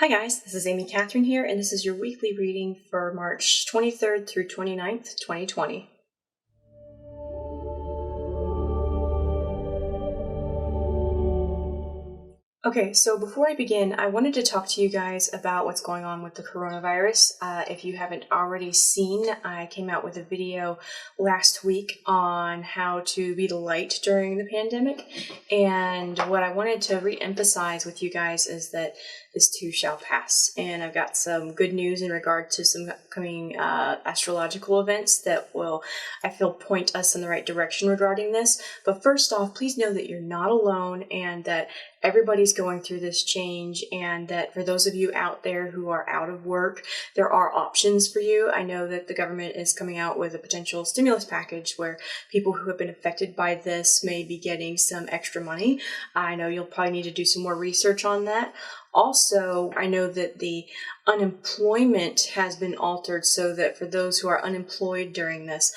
Hi guys, this is Amy Catherine here, and this is your weekly reading for March 23rd through 29th, 2020. Okay, so before I begin, I wanted to talk to you guys about what's going on with the coronavirus. If you haven't already seen, I came out with a video last week on how to be the light during the pandemic. And what I wanted to re-emphasize with you guys is that this too shall pass. And I've got some good news in regard to some upcoming astrological events that will, I feel, point us in the right direction regarding this. But first off, please know that you're not alone and that everybody's going through this change, and that for those of you out there who are out of work, there are options for you. I know that the government is coming out with a potential stimulus package where people who have been affected by this may be getting some extra money. I know you'll probably need to do some more research on that. Also, I know that the unemployment has been altered so that for those who are unemployed during this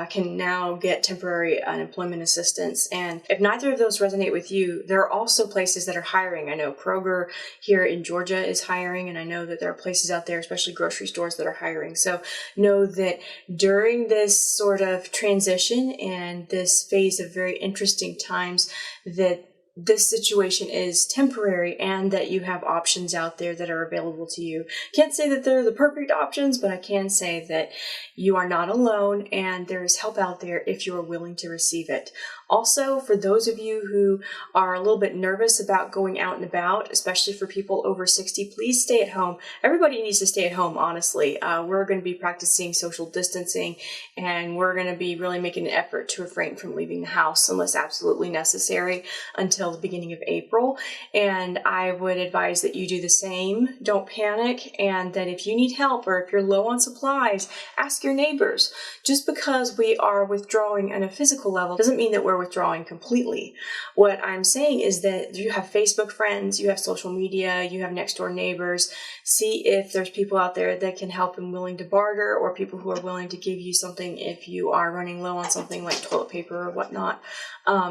can now get temporary unemployment assistance. And if neither of those resonate with you, there are also places that are hiring. I know Kroger here in Georgia is hiring, and I know that there are places out there, especially grocery stores, that are hiring. So know that during this sort of transition and this phase of very interesting times, that this situation is temporary and that you have options out there that are available to you. Can't say that they're the perfect options, but I can say that you are not alone and there is help out there if you are willing to receive it. Also, for those of you who are a little bit nervous about going out and about, especially for people over 60, please stay at home. Everybody needs to stay at home, honestly. We're going to be practicing social distancing, and we're going to be really making an effort to refrain from leaving the house unless absolutely necessary until the beginning of April. And I would advise that you do the same. Don't panic, and that if you need help or if you're low on supplies, ask your neighbors. Just because we are withdrawing on a physical level doesn't mean that we're withdrawing completely. What I'm saying is that you have Facebook friends, you have social media, you have next door neighbors. See if there's people out there that can help and willing to barter, or people who are willing to give you something if you are running low on something like toilet paper or whatnot.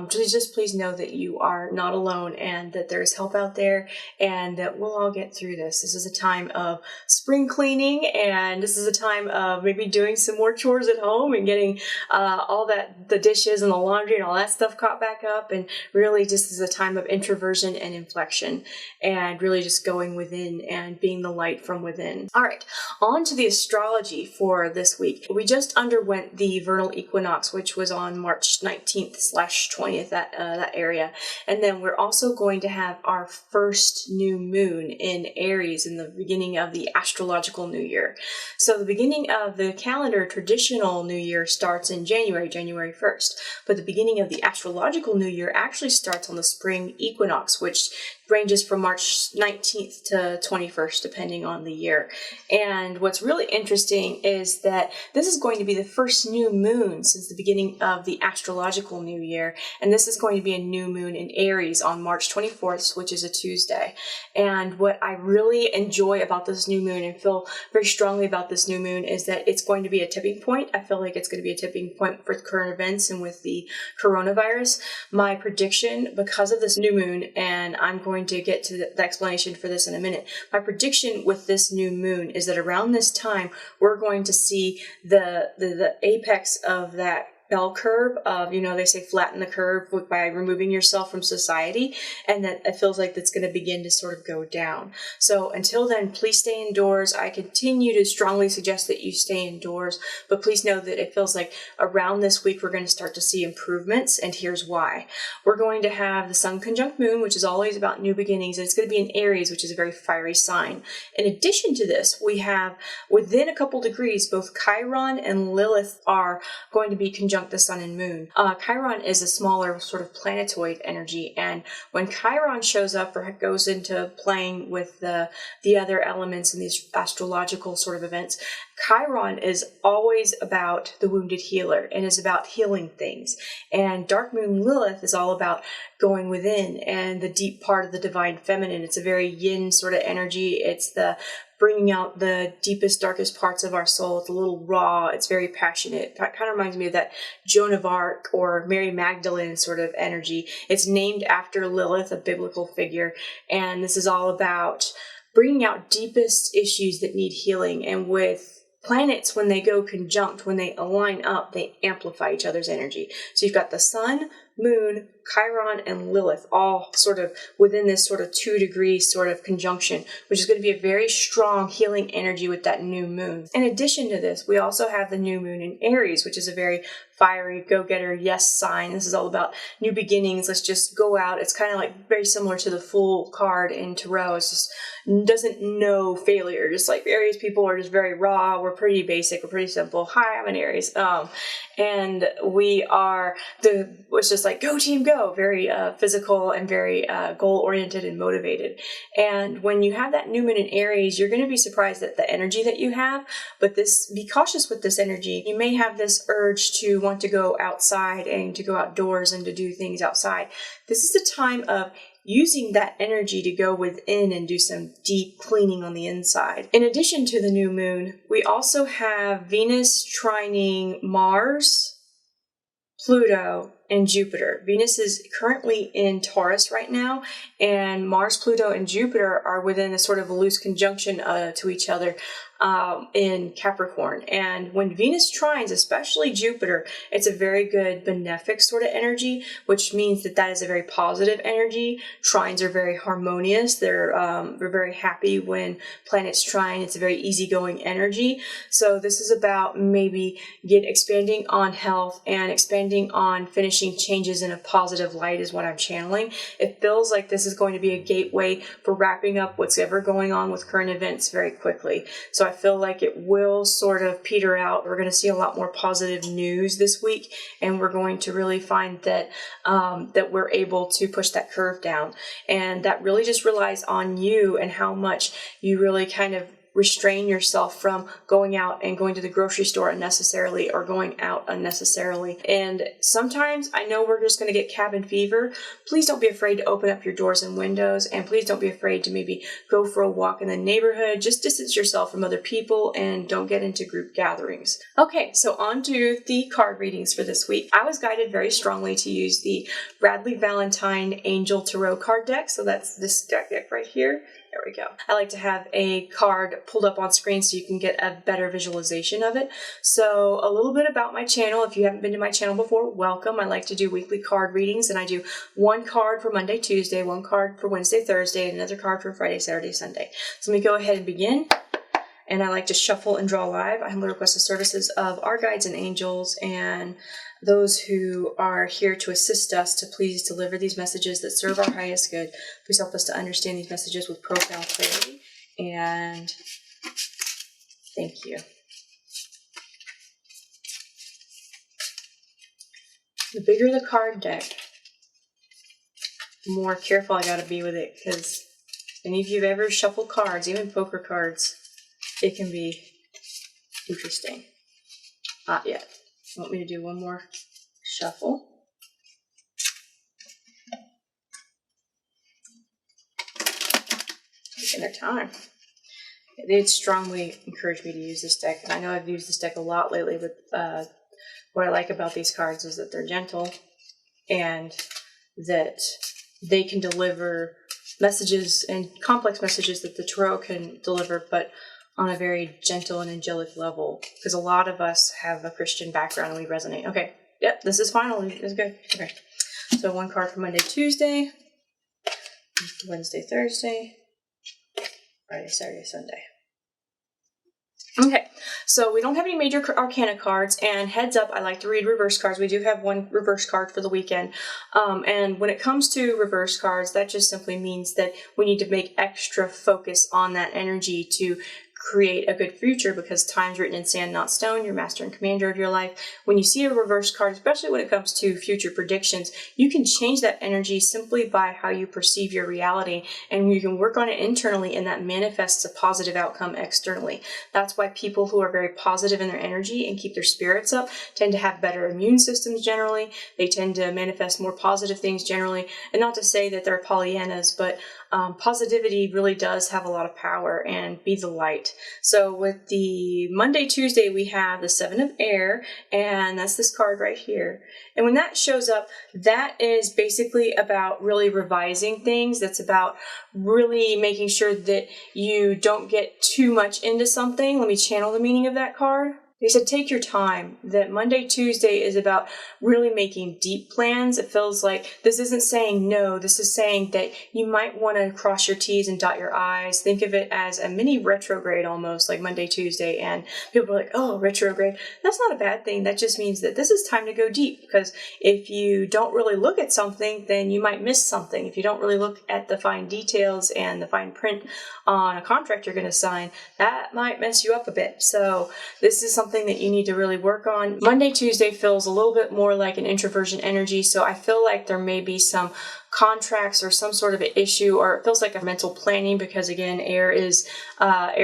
Just please know that you are not alone and that there's help out there and that we'll all get through this. This is a time of spring cleaning, and this is a time of maybe doing some more chores at home and getting all the dishes and the laundry and all that stuff caught back up, and really just is a time of introversion and inflection, and really just going within and being the light from within. All right, on to the astrology for this week. We just underwent the vernal equinox, which was on March 19th/20th, that area, and then we're also going to have our first new moon in Aries in the beginning of the astrological new year. So the beginning of the calendar traditional new year starts in January 1st, but the beginning of the astrological new year actually starts on the spring equinox, which ranges from March 19th to 21st, depending on the year. And what's really interesting is that this is going to be the first new moon since the beginning of the astrological new year. And this is going to be a new moon in Aries on March 24th, which is a Tuesday. And what I really enjoy about this new moon and feel very strongly about this new moon is that it's going to be a tipping point. I feel like it's going to be a tipping point for current events and with the coronavirus. My prediction, because of this new moon, and I'm going to get to the explanation for this in a minute. My prediction with this new moon is that around this time, we're going to see the apex of that bell curve of, they say flatten the curve by removing yourself from society, and that it feels like that's going to begin to sort of go down. So until then, please stay indoors. I continue to strongly suggest that you stay indoors, but please know that it feels like around this week we're going to start to see improvements, and here's why. We're going to have the Sun conjunct Moon, which is always about new beginnings, and it's going to be in Aries, which is a very fiery sign. In addition to this, we have within a couple degrees, both Chiron and Lilith are going to be conjunct the Sun and Moon. Chiron is a smaller sort of planetoid energy, and when Chiron shows up or goes into playing with the other elements in these astrological sort of events, Chiron is always about the wounded healer and is about healing things. And Dark Moon Lilith is all about going within and the deep part of the divine feminine. It's a very yin sort of energy. It's the bringing out the deepest, darkest parts of our soul. It's a little raw. It's very passionate. It kind of reminds me of that Joan of Arc or Mary Magdalene sort of energy. It's named after Lilith, a biblical figure. And this is all about bringing out deepest issues that need healing. And with planets, when they go conjunct, when they align up, they amplify each other's energy. So you've got the sun, moon, Chiron, and Lilith all sort of within this sort of 2 degree sort of conjunction, which is going to be a very strong healing energy with that new moon. In addition to this, we also have the new moon in Aries, which is a very fiery, go-getter, yes sign. This is all about new beginnings. Let's just go out. It's kind of like very similar to the Fool card in Tarot. It's just doesn't know failure. Just like Aries people are just very raw. We're pretty basic. We're pretty simple. Hi, I'm an Aries. And we are it's just like go team go, very physical and very goal-oriented and motivated. And when you have that new moon in Aries, you're going to be surprised at the energy that you have. But be cautious with this energy. You may have this urge to want to go outside and to go outdoors and to do things outside. This is the time of using that energy to go within and do some deep cleaning on the inside. In addition to the new moon, we also have Venus trining Mars, Pluto, and Jupiter. Venus is currently in Taurus right now, and Mars, Pluto, and Jupiter are within a sort of a loose conjunction to each other in Capricorn. And when Venus trines, especially Jupiter, it's a very good benefic sort of energy, which means that is a very positive energy. Trines are very harmonious. We're very happy when planets trine. It's a very easygoing energy. So this is about maybe expanding on health and expanding on finishing changes in a positive light is what I'm channeling. It feels like this is going to be a gateway for wrapping up what's ever going on with current events very quickly. So I feel like it will sort of peter out. We're going to see a lot more positive news this week, and we're going to really find that that we're able to push that curve down. And that really just relies on you and how much you really kind of restrain yourself from going out and going to the grocery store unnecessarily or going out unnecessarily. And sometimes I know we're just going to get cabin fever. Please don't be afraid to open up your doors and windows, and please don't be afraid to maybe go for a walk in the neighborhood. Just distance yourself from other people and don't get into group gatherings. Okay, so on to the card readings for this week. I was guided very strongly to use the Radleigh Valentine Angel Tarot card deck. So that's this deck right here. There we go. I like to have a card pulled up on screen so you can get a better visualization of it. So a little bit about my channel. If you haven't been to my channel before, welcome. I like to do weekly card readings, and I do one card for Monday, Tuesday, one card for Wednesday, Thursday, and another card for Friday, Saturday, Sunday. So let me go ahead and begin. And I like to shuffle and draw live. I humbly request the services of our guides and angels and those who are here to assist us to please deliver these messages that serve our highest good. Please help us to understand these messages with profound clarity. And thank you. The bigger the card deck, the more careful I gotta be with it, because any of you have ever shuffled cards, even poker cards, it can be interesting. Not yet. You want me to do one more shuffle? Taking their time. They strongly encouraged me to use this deck, and I know I've used this deck a lot lately, but what I like about these cards is that they're gentle and that they can deliver messages and complex messages that the tarot can deliver, but on a very gentle and angelic level, because a lot of us have a Christian background and we resonate. Okay, yep, this is final. This is good. Okay, so one card for Monday, Tuesday, Wednesday, Thursday, Friday, Saturday, Sunday. Okay, so we don't have any major arcana cards, and heads up, I like to read reverse cards. We do have one reverse card for the weekend, and when it comes to reverse cards, that just simply means that we need to make extra focus on that energy to create a good future, because time's written in sand, not stone. You're master and commander of your life. When you see a reverse card, especially when it comes to future predictions, you can change that energy simply by how you perceive your reality, and you can work on it internally, and that manifests a positive outcome externally. That's why people who are very positive in their energy and keep their spirits up tend to have better immune systems generally. They tend to manifest more positive things generally, and not to say that they're Pollyannas, but positivity really does have a lot of power, and be the light. So with the Monday, Tuesday, we have the Seven of Air, and that's this card right here. And when that shows up, that is basically about really revising things. That's about really making sure that you don't get too much into something. Let me channel the meaning of that card. They said, take your time. That Monday, Tuesday is about really making deep plans. It feels like this isn't saying no. This is saying that you might want to cross your T's and dot your I's. Think of it as a mini retrograde almost, like Monday, Tuesday. And people are like, oh, retrograde. That's not a bad thing. That just means that this is time to go deep. Because if you don't really look at something, then you might miss something. If you don't really look at the fine details and the fine print on a contract you're going to sign, that might mess you up a bit. So this is something that you need to really work on. Monday, Tuesday feels a little bit more like an introversion energy, so I feel like there may be some contracts or some sort of an issue, or it feels like a mental planning, because again, air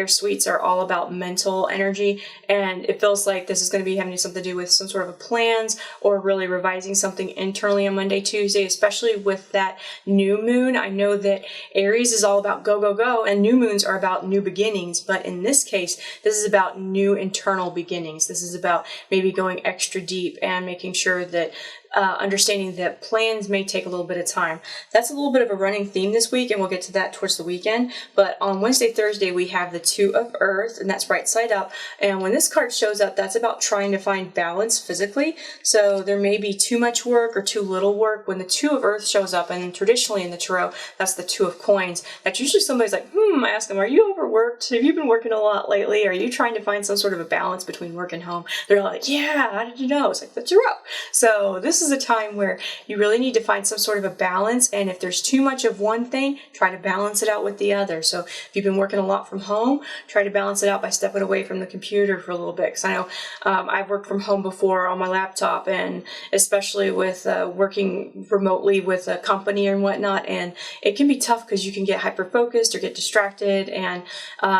suites are all about mental energy, and it feels like this is going to be having something to do with some sort of a plans or really revising something internally on Monday, Tuesday, especially with that new moon. I know that Aries is all about go, go, go, and new moons are about new beginnings, but in this case, this is about new internal beginnings. This is about maybe going extra deep and making sure that understanding that plans may take a little bit of time. That's a little bit of a running theme this week, and we'll get to that towards the weekend. But on Wednesday, Thursday, we have the Two of Earth, and that's right side up. And when this card shows up, that's about trying to find balance physically. So there may be too much work or too little work. When the Two of Earth shows up, and traditionally in the Tarot, that's the Two of Coins, that's usually somebody's like, I ask them, are you overworked? Have you been working a lot lately? Are you trying to find some sort of a balance between work and home? They're like, yeah, how did you know? It's like the Tarot. So this is a time where you really need to find some sort of a balance, and if there's too much of one thing, try to balance it out with the other. So if you've been working a lot from home, try to balance it out by stepping away from the computer for a little bit, because I know I've worked from home before on my laptop, and especially with working remotely with a company and whatnot, and it can be tough because you can get hyper-focused or get distracted, and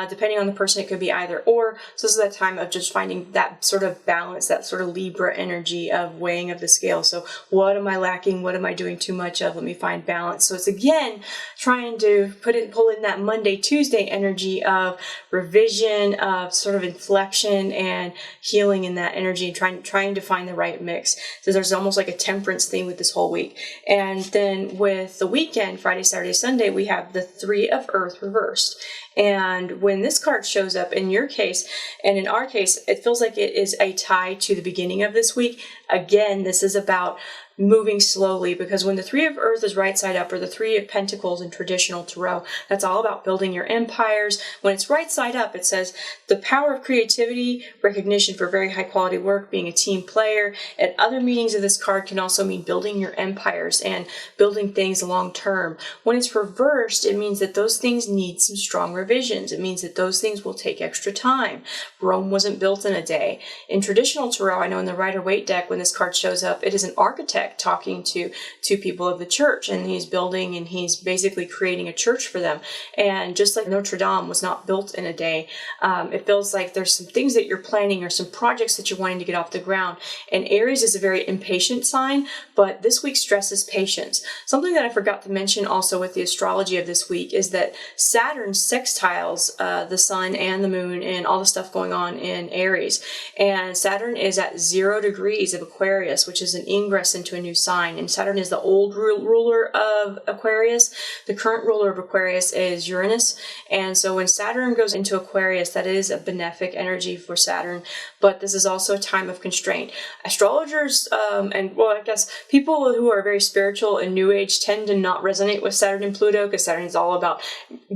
depending on the person, it could be either or. So this is that time of just finding that sort of balance, that sort of Libra energy of weighing of the scale. So what am I lacking? What am I doing too much of? Let me find balance. So it's again trying to pull in that Monday, Tuesday energy of revision, of sort of inflection and healing in that energy, and trying to find the right mix. So there's almost like a temperance theme with this whole week. And then with the weekend, Friday, Saturday, Sunday, we have the Three of Earth reversed. And when this card shows up in your case, and in our case, it feels like it is a tie to the beginning of this week. Again, this is about moving slowly, because when the Three of Earth is right side up, or the Three of Pentacles in traditional Tarot, that's all about building your empires. When it's right side up, it says the power of creativity, recognition for very high quality work, being a team player, and other meanings of this card can also mean building your empires and building things long term. When it's reversed, it means that those things need some strong revisions. It means that those things will take extra time. Rome wasn't built in a day. In traditional Tarot, I know in the Rider-Waite deck, when this card shows up, it is an architect talking to two people of the church, and he's building, and he's basically creating a church for them. And just like Notre Dame was not built in a day, it feels like there's some things that you're planning or some projects that you're wanting to get off the ground. And Aries is a very impatient sign, but this week stresses patience. Something that I forgot to mention also with the astrology of this week is that Saturn sextiles the sun and the moon and all the stuff going on in Aries. And Saturn is at 0 degrees of Aquarius, which is an ingress into a new sign. And Saturn is the old ruler of Aquarius. The current ruler of Aquarius is Uranus. And so when Saturn goes into Aquarius, that is a benefic energy for Saturn. But this is also a time of constraint. Astrologers, I guess people who are very spiritual and New Age tend to not resonate with Saturn and Pluto, because Saturn is all about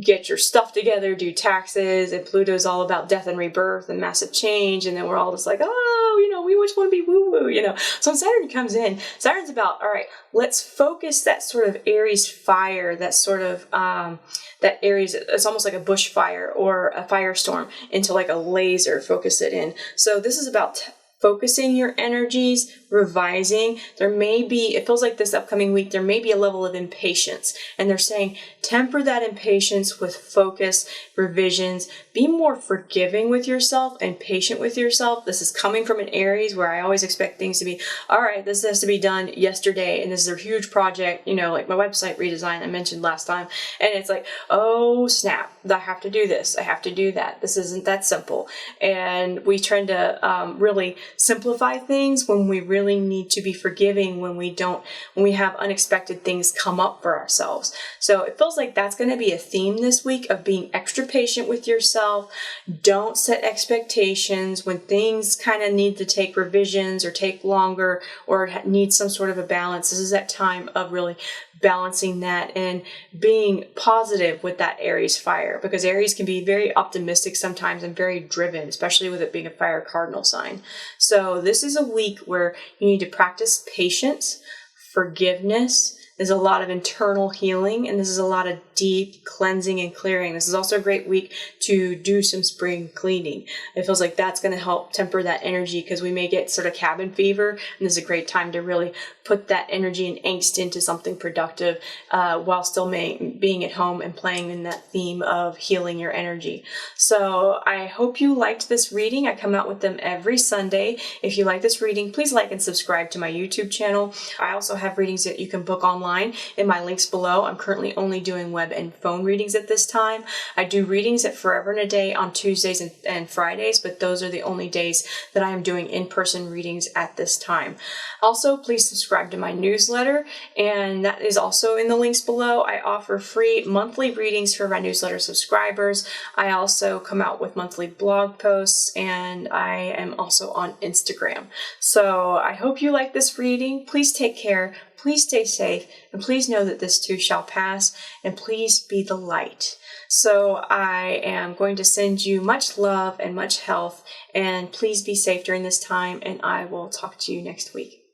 get your stuff together, do taxes, and Pluto is all about death and rebirth and massive change. And then we're all just like, we just want to be woo-woo, So when Saturn comes in, Saturn's about, all right, let's focus that sort of Aries fire, that sort of, that Aries, it's almost like a bushfire or a firestorm, into like a laser, focus it in. So this is about focusing your energies, revising. It feels like this upcoming week, there may be a level of impatience. And they're saying, temper that impatience with focus, revisions, be more forgiving with yourself and patient with yourself. This is coming from an Aries where I always expect things to be, all right, this has to be done yesterday. And this is a huge project, like my website redesign I mentioned last time. And it's like, oh snap, I have to do this. I have to do that. This isn't that simple. And we tend to really simplify things when we really need to be forgiving when we have unexpected things come up for ourselves. So it feels like that's going to be a theme this week of being extra patient with yourself. Don't set expectations when things kind of need to take revisions or take longer or need some sort of a balance. This is that time of really balancing that and being positive with that Aries fire, because Aries can be very optimistic sometimes and very driven, especially with it being a fire cardinal sign. So this is a week where you need to practice patience, forgiveness. There's a lot of internal healing, and this is a lot of deep cleansing and clearing. This is also a great week to do some spring cleaning. It feels like that's going to help temper that energy, because we may get sort of cabin fever, and this is a great time to really put that energy and angst into something productive while still being at home and playing in that theme of healing your energy. So I hope you liked this reading. I come out with them every Sunday. If you like this reading, please like and subscribe to my YouTube channel. I also have readings that you can book online in my links below. I'm currently only doing web and phone readings at this time. I do readings at Forever and a Day on Tuesdays and Fridays, but those are the only days that I am doing in-person readings at this time. Also, please subscribe to my newsletter, and that is also in the links below. I offer free monthly readings for my newsletter subscribers. I also come out with monthly blog posts, and I am also on Instagram. So I hope you like this reading. Please take care. Please stay safe, and please know that this too shall pass, and please be the light. So I am going to send you much love and much health, and please be safe during this time, and I will talk to you next week.